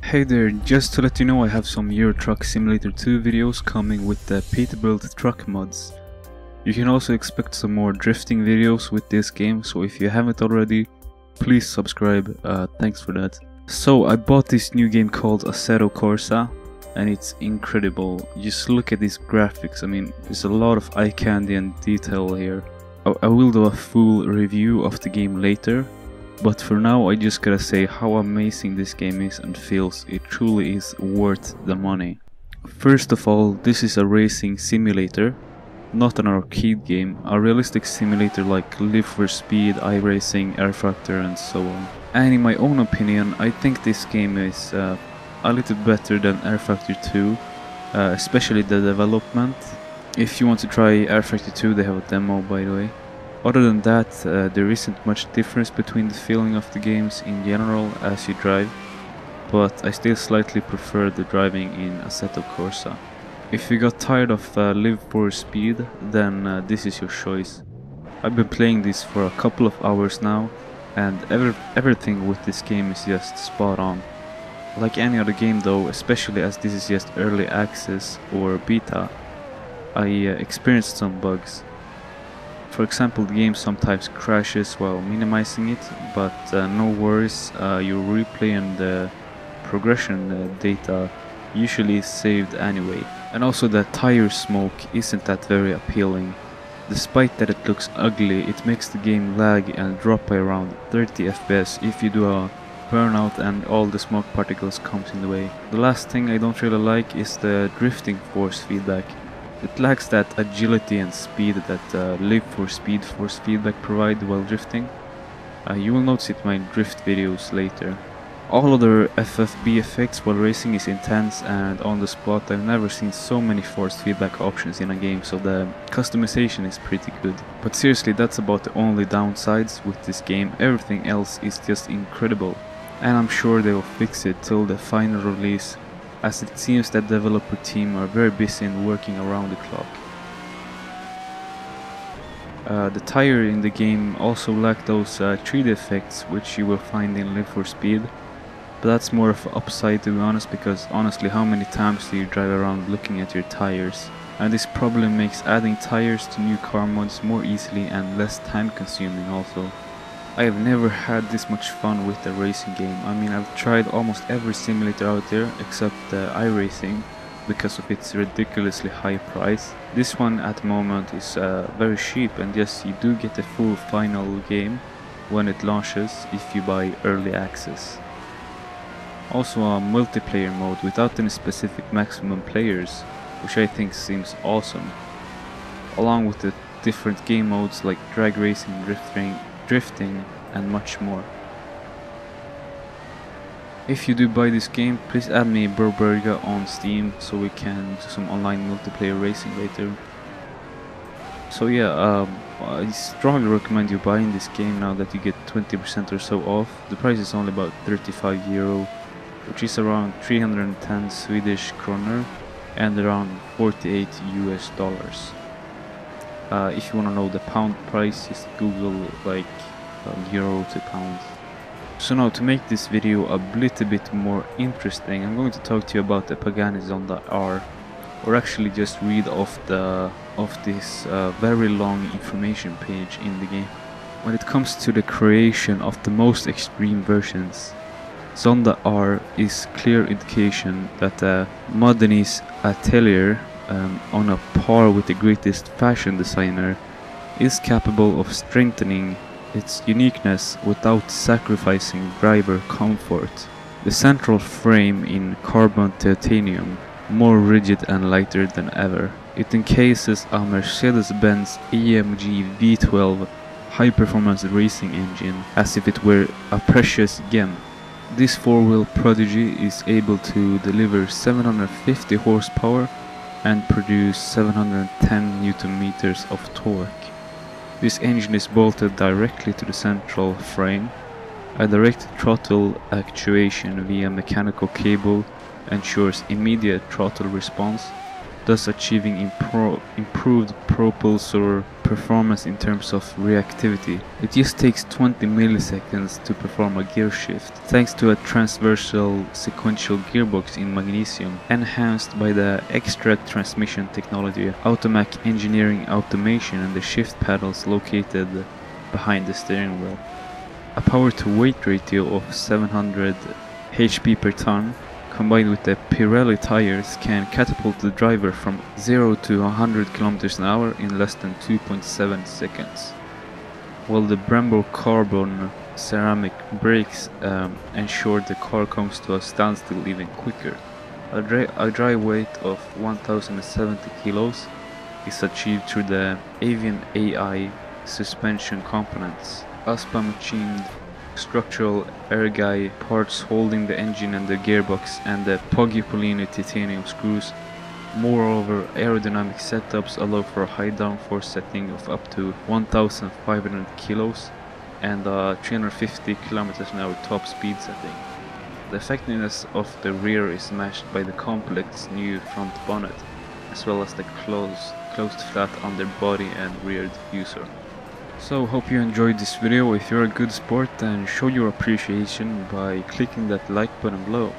Hey there, just to let you know I have some Euro Truck Simulator 2 videos coming with the Peterbilt truck mods. You can also expect some more drifting videos with this game, so if you haven't already, please subscribe, thanks for that. So I bought this new game called Assetto Corsa, and it's incredible. Just look at these graphics, I mean, there's a lot of eye candy and detail here. I will do a full review of the game later. But for now I just gotta say how amazing this game is and feels. It truly is worth the money. First of all, this is a racing simulator, not an arcade game, a realistic simulator like Live for Speed, iRacing, Air Factor and so on. And in my own opinion, I think this game is a little better than Air Factor 2, especially the development. If you want to try Air Factor 2, they have a demo by the way. Other than that, there isn't much difference between the feeling of the games in general as you drive, but I still slightly prefer the driving in Assetto Corsa. If you got tired of Live for Speed, then this is your choice. I've been playing this for a couple of hours now, and everything with this game is just spot on. Like any other game though, especially as this is just early access or beta, I experienced some bugs. For example, the game sometimes crashes while minimizing it, but no worries, your replay and the progression data usually is saved anyway. And also the tire smoke isn't that very appealing. Despite that it looks ugly, it makes the game lag and drop by around 30 FPS if you do a burnout and all the smoke particles comes in the way. The last thing I don't really like is the drifting force feedback. It lacks that agility and speed that Live for Speed force feedback provide while drifting. You will notice it in my drift videos later. All other FFB effects while racing is intense and on the spot. I've never seen so many force feedback options in a game, so the customization is pretty good. But seriously, that's about the only downsides with this game. Everything else is just incredible. And I'm sure they will fix it till the final release, as it seems that developer team are very busy and working around the clock. The tire in the game also lack those 3D effects which you will find in Live for Speed, but that's more of an upside to be honest, because honestly how many times do you drive around looking at your tires? And this probably makes adding tires to new car mods more easily and less time consuming also. I have never had this much fun with a racing game. I mean, I've tried almost every simulator out there except iRacing because of its ridiculously high price. This one at the moment is very cheap, and yes, you do get the full final game when it launches if you buy early access. Also a multiplayer mode without any specific maximum players, which I think seems awesome. Along with the different game modes like drag racing, drifting and much more. If you do buy this game, please add me Burberga on Steam so we can do some online multiplayer racing later. So yeah, I strongly recommend you buying this game now that you get 20% or so off. The price is only about 35 euro, which is around 310 Swedish kroner and around 48 US dollars. If you wanna know the pound price, just Google like euro to pound. So now to make this video a little bit more interesting, I'm going to talk to you about the Pagani Zonda R, or actually just read off this very long information page in the game. When it comes to the creation of the most extreme versions, Zonda R is clear indication that the Modernist atelier, on a par with the greatest fashion designer, is capable of strengthening its uniqueness without sacrificing driver comfort. The central frame in carbon titanium, more rigid and lighter than ever. It encases a Mercedes-Benz AMG V12 high-performance racing engine as if it were a precious gem. This four-wheel prodigy is able to deliver 750 horsepower and produce 710 Nm of torque. This engine is bolted directly to the central frame. A direct throttle actuation via mechanical cable ensures immediate throttle response, thus achieving improved propulsor performance in terms of reactivity. It just takes 20 milliseconds to perform a gear shift, thanks to a transversal sequential gearbox in magnesium, enhanced by the extract transmission technology, Automac engineering automation, and the shift paddles located behind the steering wheel. A power to weight ratio of 700 HP per ton, combined with the Pirelli tires, can catapult the driver from 0 to 100 km an hour in less than 2.7 seconds, while the Brembo carbon ceramic brakes ensure the car comes to a standstill even quicker. A dry weight of 1070 kilos is achieved through the Avian AI suspension components, ASPA machined structural ergai parts holding the engine and the gearbox, and the polypolini titanium screws. Moreover, aerodynamic setups allow for a high downforce setting of up to 1500 kilos and 350 km an hour top speed setting. The effectiveness of the rear is matched by the complex new front bonnet, as well as the closed flat underbody and rear diffuser. So hope you enjoyed this video. If you're a good sport, then show your appreciation by clicking that like button below.